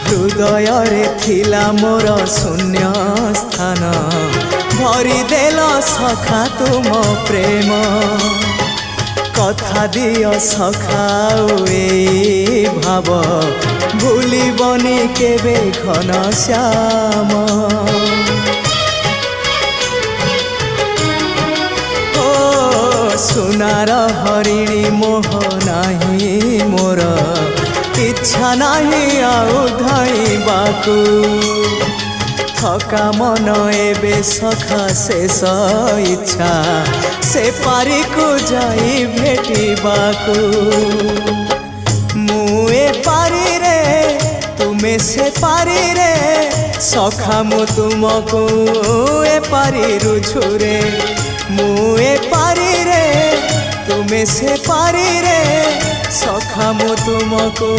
हृदय थिला मोर शून्य स्थान भरी देल सखा तुम प्रेम कथा दियो सखाओ ए भाव भूलिबनी केबे घन श्याम ओ सुनार हरिणी मोह नाही मोर इच्छा नाही आउ धाइबाकू थका मन एबे सखा शेष इच्छा से पारी को जाई भेटिबाकू मुए पारी रे तुमे से पारी रे सखा मु तुमको ए पारी रुझुरे मुए पारी रे तुमे से पारी रे सखा मु तुमको।